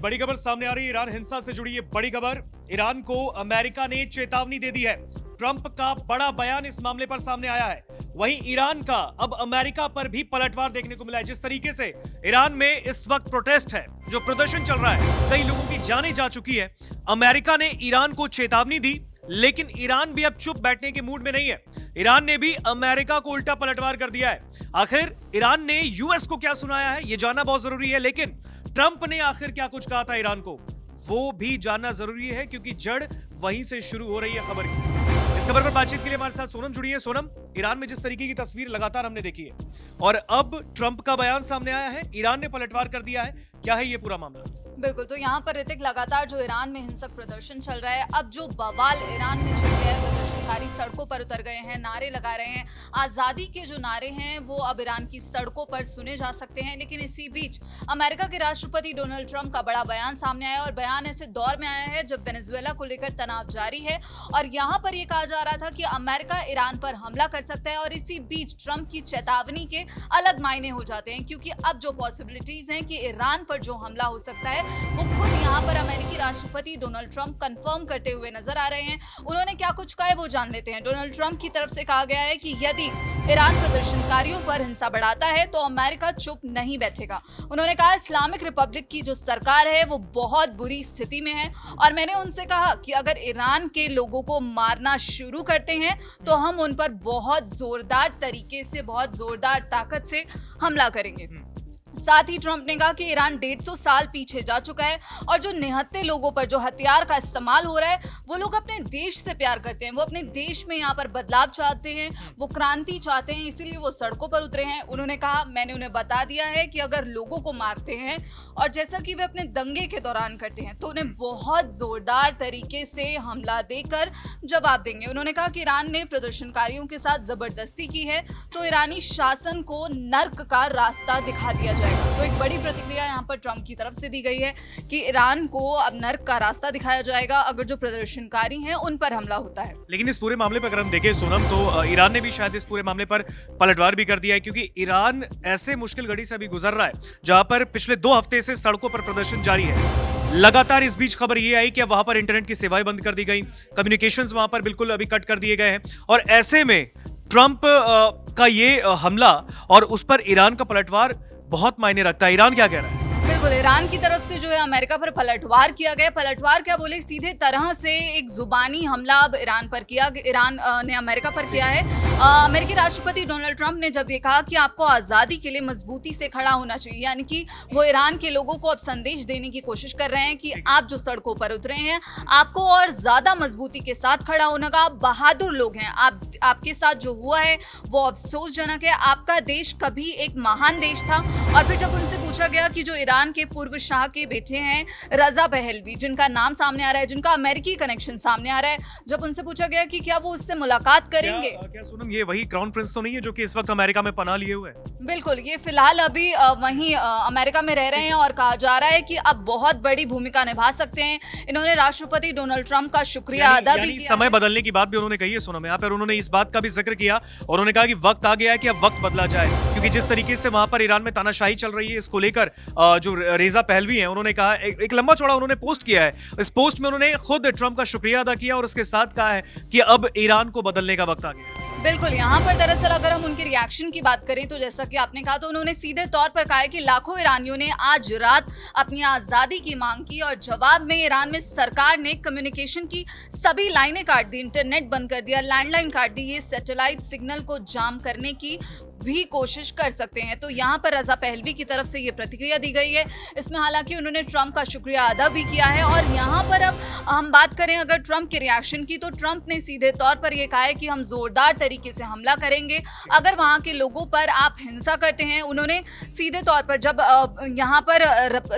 एक बड़ी खबर सामने आ रही है। ईरान हिंसा से जुड़ी ये बड़ी खबर। ईरान को अमेरिका ने चेतावनी दे दी है। ट्रंप का बड़ा बयान इस मामले पर सामने आया है। वहीं ईरान का अब अमेरिका पर भी पलटवार देखने को मिला है। जिस तरीके से ईरान में इस वक्त प्रोटेस्ट है, जो प्रदर्शन चल रहा है, कई लोगों की जानें जा चुकी है। अमेरिका ने ईरान को चेतावनी दी, लेकिन ईरान भी अब चुप बैठने के मूड में नहीं है। ईरान ने भी अमेरिका को उल्टा पलटवार कर दिया है। आखिर ईरान ने यूएस को क्या सुनाया है, यह जानना बहुत जरूरी है। लेकिन ट्रंप ने आखिर क्या कुछ कहा था ईरान को, वो भी जानना जरूरी है, क्योंकि जड़ वहीं से शुरू हो रही है खबर की। इस खबर पर बातचीत के लिए हमारे साथ सोनम जुड़ी है। सोनम, ईरान में जिस तरीके की तस्वीर लगातार हमने देखी है और अब ट्रंप का बयान सामने आया है, ईरान ने पलटवार कर दिया है, क्या है ये पूरा मामला? बिल्कुल, तो यहाँ पर ऋतिक लगातार जो ईरान में हिंसक प्रदर्शन चल रहा है, अब जो बवाल ईरान में छिड़ गया है, प्रदर्शनकारी सड़कों पर उतर गए हैं, नारे लगा रहे हैं। आज़ादी के जो नारे हैं वो अब ईरान की सड़कों पर सुने जा सकते हैं। लेकिन इसी बीच अमेरिका के राष्ट्रपति डोनाल्ड ट्रंप का बड़ा बयान सामने आया और बयान ऐसे दौर में आया है जब वेनेजुएला को लेकर तनाव जारी है और यहाँ पर यह कहा जा रहा था कि अमेरिका ईरान पर हमला कर सकता है। और इसी बीच ट्रंप की चेतावनी के अलग मायने हो जाते हैं, क्योंकि अब जो पॉसिबिलिटीज हैं कि ईरान पर जो हमला हो सकता है वो खुद यहाँ पर अमेरिकी राष्ट्रपति डोनाल्ड ट्रंप कंफर्म करते हुए नजर आ रहे हैं। उन्होंने क्या कुछ कहा है वो जान लेते हैं। डोनाल्ड ट्रंप की तरफ से कहा गया है कि यदि ईरान प्रदर्शनकारियों पर हिंसा बढ़ाता है तो अमेरिका चुप नहीं बैठेगा। उन्होंने कहा इस्लामिक रिपब्लिक की जो सरकार है वो बहुत बुरी स्थिति में है और मैंने उनसे कहा कि अगर ईरान के लोगों को मारना शुरू करते हैं तो हम उन पर बहुत जोरदार तरीके से, बहुत जोरदार ताकत से हमला करेंगे। साथ ही ट्रंप ने कहा कि ईरान 150 साल पीछे जा चुका है और जो निहत्थे लोगों पर जो हथियार का इस्तेमाल हो रहा है वो लोग अपने देश से प्यार करते हैं, वो अपने देश में यहाँ पर बदलाव चाहते हैं, वो क्रांति चाहते हैं, इसीलिए वो सड़कों पर उतरे हैं। उन्होंने कहा मैंने उन्हें बता दिया है कि अगर लोगों को मारते हैं और जैसा कि वे अपने दंगे के दौरान करते हैं तो उन्हें बहुत जोरदार तरीके से हमला देकर जवाब देंगे। उन्होंने कहा कि ईरान ने प्रदर्शनकारियों के साथ जबरदस्ती की है तो ईरानी शासन को नर्क का रास्ता दिखा दिया जाएगा। तो एक बड़ी प्रतिक्रिया यहाँ पर ट्रंप की तरफ से दी गई है कि ईरान को अब नर्क का रास्ता दिखाया जाएगा अगर जो प्रदर्शनकारी हैं उन पर हमला होता है। लेकिन इस पूरे मामले पर अगर हम देखें सोनम, तो ईरान ने भी शायद इस पूरे मामले पर पलटवार भी कर दिया है, क्योंकि ईरान ऐसे मुश्किल घड़ी से अभी गुजर रहा है जहां पर पिछले 2 हफ्ते से सड़कों पर प्रदर्शन जारी है। लगातार इस बीच खबर ये आई कि वहां पर इंटरनेट की सेवाएं बंद कर दी गई, कम्युनिकेशंस वहां पर बिल्कुल अभी कट कर दिए गए हैं और ऐसे में ट्रंप का ये हमला और उस पर ईरान का पलटवार बहुत मायने रखता है। ईरान क्या कह रहा है? बिल्कुल, ईरान की तरफ से जो है अमेरिका पर पलटवार किया गया। पलटवार क्या बोले, सीधे तरह से एक जुबानी हमला अब ईरान पर किया, ईरान ने अमेरिका पर किया है। अमेरिकी राष्ट्रपति डोनाल्ड ट्रंप ने जब ये कहा कि आपको आज़ादी के लिए मजबूती से खड़ा होना चाहिए, यानी कि वो ईरान के लोगों को अब संदेश देने की कोशिश कर रहे हैं कि आप जो सड़कों पर उतरे हैं आपको और ज्यादा मजबूती के साथ खड़ा होने का, आप बहादुर लोग हैं, आपके साथ जो हुआ है वो अफसोसजनक है। आपका देश कभी एक महान देश था। और फिर जब उनसे पूछा गया कि जो ईरान के पूर्व शाह के बेटे हैं रजा पहलवी, जिनका नाम सामने आ रहा है, जिनका अमेरिकी कनेक्शन सामने आ रहा है, जब उनसे पूछा गया कि क्या वो उससे मुलाकात करेंगे। क्या सोनम, ये वही क्राउन प्रिंस तो नहीं है जो कि इस वक्त अमेरिका में पनाह लिए हुए है? बिल्कुल, ये फिलहाल अभी वहीं अमेरिका में रह रहे हैं और कहा जा रहा है कि अब बहुत बड़ी भूमिका निभा सकते हैं। इन्होंने राष्ट्रपति डोनाल्ड ट्रंप का शुक्रिया अदा भी किया। समय बदलने की बात भी उन्होंने कही है सोनम। यहाँ पर उन्होंने इस बात का भी जिक्र किया और उन्होंने कहा कि वक्त आ गया है कि अब वक्त बदला जाए, क्योंकि जिस तरीके से वहां पर ईरान में तानाशाही चल रही है, इसको लेकर जो रेजा पहलवी हैं उन्होंने कहा, एक लंबा चौड़ा उन्होंने पोस्ट किया है। इस पोस्ट में उन्होंने खुद ट्रंप का शुक्रिया अदा किया और उसके साथ कहा है कि अब ईरान को बदलने का वक्त आ गया है। बिल्कुल, यहाँ पर दरअसल अगर हम उनके रिएक्शन की बात करें तो जैसा कि आपने कहा, तो उन्होंने सीधे तौर पर कहा है कि लाखों ईरानियों ने आज रात अपनी आज़ादी की मांग की और जवाब में ईरान में सरकार ने कम्युनिकेशन की सभी लाइनें काट दी, इंटरनेट बंद कर दिया, लैंडलाइन काट दी, ये सैटेलाइट सिग्नल को जाम करने की भी कोशिश कर सकते हैं। तो यहाँ पर रजा पहलवी की तरफ से ये प्रतिक्रिया दी गई है। इसमें हालांकि उन्होंने ट्रंप का शुक्रिया अदा भी किया है। और यहाँ पर अब हम बात करें अगर ट्रंप के रिएक्शन की, तो ट्रंप ने सीधे तौर पर यह कहा है कि हम जोरदार तरीके से हमला करेंगे अगर वहाँ के लोगों पर आप हिंसा करते हैं। उन्होंने सीधे तौर पर जब यहाँ पर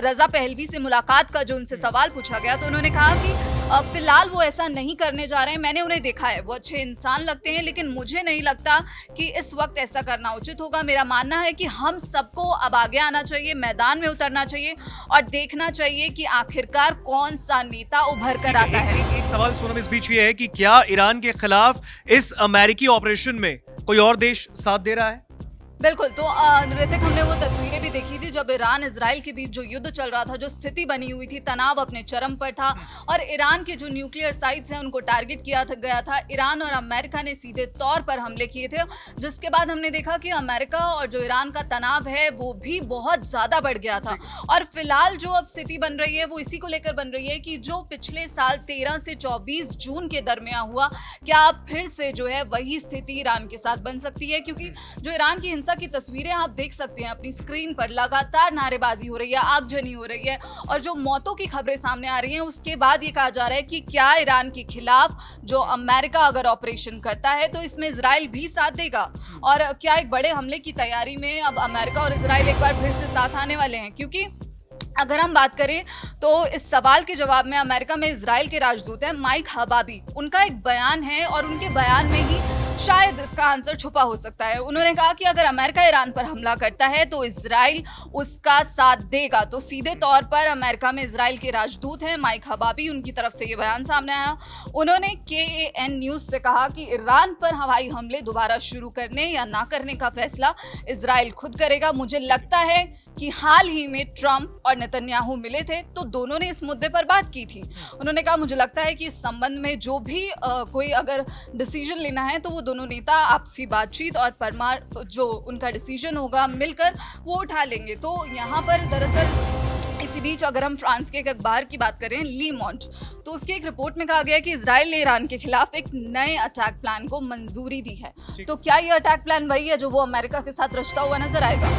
रजा पहलवी से मुलाकात का जो उनसे सवाल पूछा गया तो उन्होंने कहा कि फिलहाल वो ऐसा नहीं करने जा रहे हैं। मैंने उन्हें देखा है, वो अच्छे इंसान लगते हैं, लेकिन मुझे नहीं लगता कि इस वक्त ऐसा करना उचित होगा। मेरा मानना है कि हम सबको अब आगे आना चाहिए, मैदान में उतरना चाहिए और देखना चाहिए कि आखिरकार कौन सा नेता उभर कर आता है। एक सवाल सोनम इस बीच ये है कि क्या ईरान के खिलाफ इस अमेरिकी ऑपरेशन में कोई और देश साथ दे रहा है? बिल्कुल, तो ऋतिक, हमने वो तस्वीरें भी देखी थी जब ईरान इजराइल के बीच जो युद्ध चल रहा था, जो स्थिति बनी हुई थी, तनाव अपने चरम पर था और ईरान के जो न्यूक्लियर साइट्स हैं उनको टारगेट किया गया था। ईरान और अमेरिका ने सीधे तौर पर हमले किए थे, जिसके बाद हमने देखा कि अमेरिका और जो ईरान का तनाव है वो भी बहुत ज्यादा बढ़ गया था। और फिलहाल जो अब स्थिति बन रही है वो इसी को लेकर बन रही है कि जो पिछले साल 13 से 24 जून के दरमियान हुआ, क्या अब फिर से जो है वही स्थिति ईरान के साथ बन सकती है? क्योंकि जो ईरान की हिंसा की तस्वीरें आप देख सकते हैं अपनी स्क्रीन पर, लगातार नारेबाजी हो रही है, आगजनी हो रही है और जो मौतों की खबरें सामने आ रही हैं, उसके बाद ये कहा जा रहा है कि क्या ईरान के खिलाफ जो अमेरिका अगर ऑपरेशन करता है तो इसमें इजराइल भी साथ देगा और क्या एक बड़े हमले की तैयारी में अब अमेरिका और इजराइल एक बार फिर से साथ आने वाले हैं? क्योंकि अगर हम बात करें तो इस सवाल के जवाब में अमेरिका में इजराइल के राजदूत हैं माइक हबाबी, उनका एक बयान है और उनके बयान में ही शायद इसका आंसर छुपा हो सकता है। उन्होंने कहा कि अगर अमेरिका ईरान पर हमला करता है तो इजराइल उसका साथ देगा। तो सीधे तौर पर अमेरिका में इजराइल के राजदूत हैं माइक हबाबी, उनकी तरफ से ये बयान सामने आया। उन्होंने KAN न्यूज से कहा कि ईरान पर हवाई हमले दोबारा शुरू करने या ना करने का फैसला इजराइल खुद करेगा। मुझे लगता है कि हाल ही में ट्रंप और नेतन्याहू मिले थे तो दोनों ने इस मुद्दे पर बात की थी। उन्होंने कहा मुझे लगता है कि इस संबंध में जो भी कोई अगर डिसीजन लेना है तो वो दोनों नेता आपसी बातचीत और जो उनका डिसीजन होगा मिलकर वो उठा लेंगे। तो यहाँ पर दरअसल इसी बीच अगर हम फ्रांस के एक अखबार की बात करें, ली मोंड, तो उसकी एक रिपोर्ट में कहा गया है कि इजराइल ने ईरान के खिलाफ एक नए अटैक प्लान को मंजूरी दी है। तो क्या ये अटैक प्लान वही है जो वो अमेरिका के साथ रचता हुआ नजर आएगा?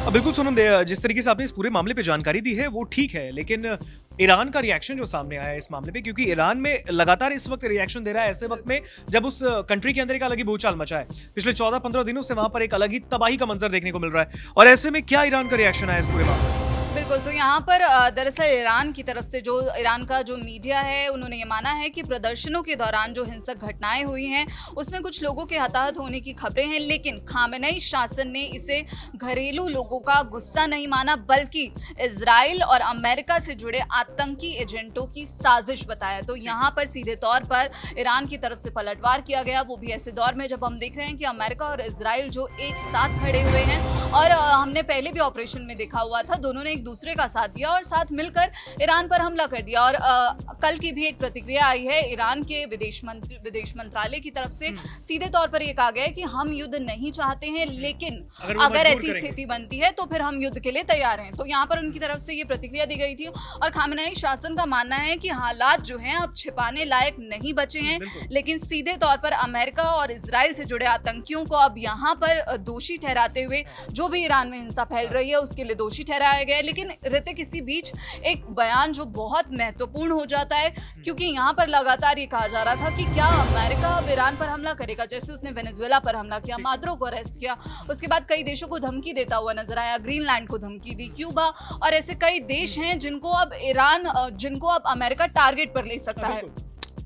बिल्कुल सोनम, जिस तरीके से आपने इस पूरे मामले पे जानकारी दी है वो ठीक है, लेकिन ईरान का रिएक्शन जो सामने आया है इस मामले पे, क्योंकि ईरान में लगातार इस वक्त रिएक्शन दे रहा है ऐसे वक्त में जब उस कंट्री के अंदर एक अलग ही भूचाल मचा है। पिछले 14-15 दिनों से वहां पर एक अलग ही तबाही का मंजर देखने को मिल रहा है और ऐसे में क्या ईरान का रिएक्शन है इस पूरे मामले में? बिल्कुल, तो यहाँ पर दरअसल ईरान की तरफ से जो ईरान का जो मीडिया है उन्होंने ये माना है कि प्रदर्शनों के दौरान जो हिंसक घटनाएं हुई हैं उसमें कुछ लोगों के हताहत होने की खबरें हैं, लेकिन खामेनेई शासन ने इसे घरेलू लोगों का गुस्सा नहीं माना बल्कि इजराइल और अमेरिका से जुड़े आतंकी एजेंटों की साजिश बताया। तो यहाँ पर सीधे तौर पर ईरान की तरफ से पलटवार किया गया, वो भी ऐसे दौर में जब हम देख रहे हैं कि अमेरिका और इजराइल जो एक साथ खड़े हुए हैं और हमने पहले भी ऑपरेशन में देखा हुआ था, दोनों ने एक दूसरे का साथ दिया और साथ मिलकर ईरान पर हमला कर दिया। और कल की भी एक प्रतिक्रिया आई है ईरान के विदेश मंत्रालय की तरफ से, सीधे तौर पर यह कहा गया है कि हम युद्ध नहीं चाहते हैं, लेकिन अगर ऐसी स्थिति बनती है तो फिर हम युद्ध के लिए तैयार हैं। तो यहाँ पर उनकी तरफ से ये प्रतिक्रिया दी गई थी और खामेनेई शासन का मानना है कि हालात जो हैं अब छिपाने लायक नहीं बचे हैं, लेकिन सीधे तौर पर अमेरिका और इजराइल से जुड़े आतंकियों को अब यहाँ पर दोषी ठहराते हुए जो भी ईरान में हिंसा फैल रही है उसके लिए दोषी ठहराया गया है। लेकिन ऋतिक, इसी बीच एक बयान जो बहुत महत्वपूर्ण हो जाता है, क्योंकि यहाँ पर लगातार ये कहा जा रहा था कि क्या अमेरिका अब ईरान पर हमला करेगा, जैसे उसने वेनेजुएला पर हमला किया, माद्रो को अरेस्ट किया, उसके बाद कई देशों को धमकी देता हुआ नजर आया, ग्रीनलैंड को धमकी दी, क्यूबा, और ऐसे कई देश हैं जिनको अब अमेरिका टारगेट पर ले सकता है।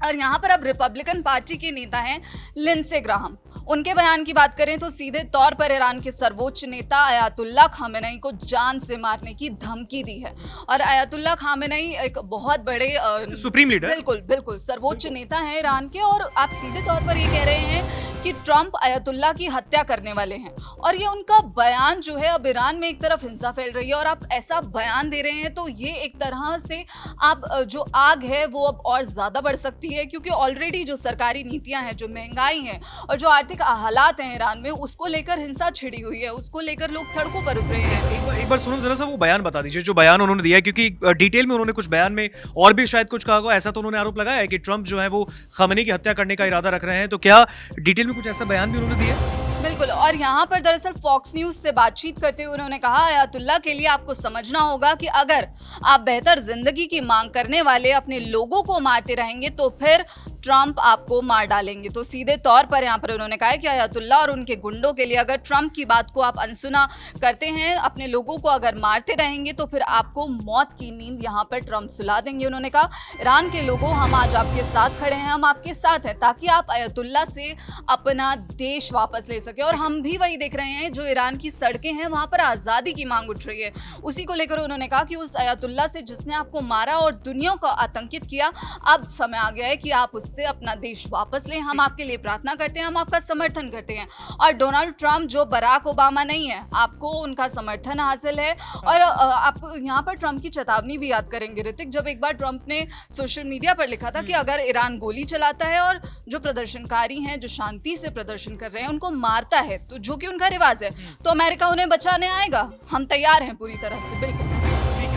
और यहाँ पर अब रिपब्लिकन पार्टी के नेता हैं लिंडसे ग्राहम, उनके बयान की बात करें तो सीधे तौर पर ईरान के सर्वोच्च नेता अयातुल्ला खामेनेई को जान से मारने की धमकी दी है। और अयातुल्ला खामेनेई एक बहुत बड़े सुप्रीम लीडर, बिल्कुल सर्वोच्च नेता हैं ईरान के, और आप सीधे तौर पर ये कह रहे हैं कि ट्रंप अयातुल्ला की हत्या करने वाले हैं। और ये उनका बयान जो है, अब ईरान में एक तरफ हिंसा फैल रही है और आप ऐसा बयान दे रहे हैं तो ये एक तरह से आप जो आग है वो अब और ज्यादा बढ़ सकती है, क्योंकि ऑलरेडी जो सरकारी नीतियां हैं, जो महंगाई है और जो आर्थिक हालात हैं ईरान में, उसको लेकर हिंसा छिड़ी हुई है, उसको लेकर लोग सड़कों पर उतरे हैं। एक बार सुनो जरा सा वो बयान बता दीजिए जो बयान उन्होंने दिया है, क्योंकि डिटेल में उन्होंने कुछ बयान में और भी शायद कुछ कहा होगा। ऐसा तो उन्होंने आरोप लगाया है कि ट्रंप जो है वो खामेनेई की हत्या करने का इरादा रख रहे हैं, तो क्या डिटेल में कुछ ऐसा बयान भी उन्होंने दिया? बिल्कुल, और यहाँ पर दरअसल फॉक्स न्यूज से बातचीत करते हुए उन्होंने कहा, अयातुल्ला के लिए आपको समझना होगा कि अगर आप बेहतर जिंदगी की मांग करने वाले अपने लोगों को मारते रहेंगे तो फिर ट्रंप आपको मार डालेंगे। तो सीधे तौर पर यहाँ पर उन्होंने कहा है कि अयातुल्ला और उनके गुंडों के लिए अगर ट्रंप की बात को आप अनसुना करते हैं, अपने लोगों को अगर मारते रहेंगे तो फिर आपको मौत की नींद यहाँ पर ट्रंप सुला देंगे। उन्होंने कहा, ईरान के लोगों, हम आज आपके साथ खड़े हैं, हम आपके साथ हैं ताकि आप अयातुल्ला से अपना देश वापस ले सके। और हम भी वही देख रहे हैं, जो ईरान की सड़कें हैं वहां पर आजादी की मांग उठ रही है। उसी को लेकर उन्होंने कहा कि उस अयातुल्ला से जिसने आपको मारा और दुनिया को आतंकित किया, अब समय आ गया है कि आप उससे उससे अपना देश वापस लें, हम आपके लिए प्रार्थना करते हैं, हम आपका समर्थन करते हैं। और डोनाल्ड ट्रंप जो बराक ओबामा नहीं है, आपको उनका समर्थन हासिल है। और आप यहाँ पर ट्रंप की चेतावनी भी याद करेंगे ऋतिक, जब एक बार ट्रंप ने सोशल मीडिया पर लिखा था कि अगर ईरान गोली चलाता है और जो प्रदर्शनकारी हैं, जो शांति से प्रदर्शन कर रहे हैं, उनको मारता है, तो जो कि उनका रिवाज है, तो अमेरिका उन्हें बचाने आएगा। हम तैयार हैं पूरी तरह से। बिल्कुल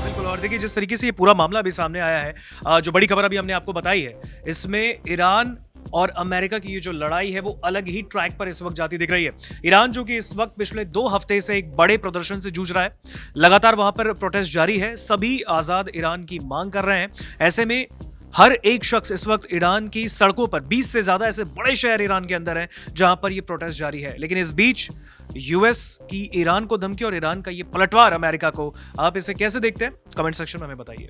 बिल्कुल। और देखिए जिस तरीके से ये पूरा मामला अभी सामने आया है, जो बड़ी खबर अभी हमने आपको बताई है, इसमें ईरान और अमेरिका की ये जो लड़ाई है वो अलग ही ट्रैक पर इस वक्त जाती दिख रही है। ईरान जो कि इस वक्त पिछले 2 हफ्ते से एक बड़े प्रदर्शन से जूझ रहा है, लगातार वहां पर प्रोटेस्ट जारी है, सभी आजाद ईरान की मांग कर रहे हैं। ऐसे में हर एक शख्स इस वक्त ईरान की सड़कों पर, 20 से ज्यादा ऐसे बड़े शहर ईरान के अंदर हैं जहां पर ये प्रोटेस्ट जारी है। लेकिन इस बीच यूएस की ईरान को धमकी और ईरान का ये पलटवार अमेरिका को, आप इसे कैसे देखते हैं? कमेंट सेक्शन में हमें बताइए।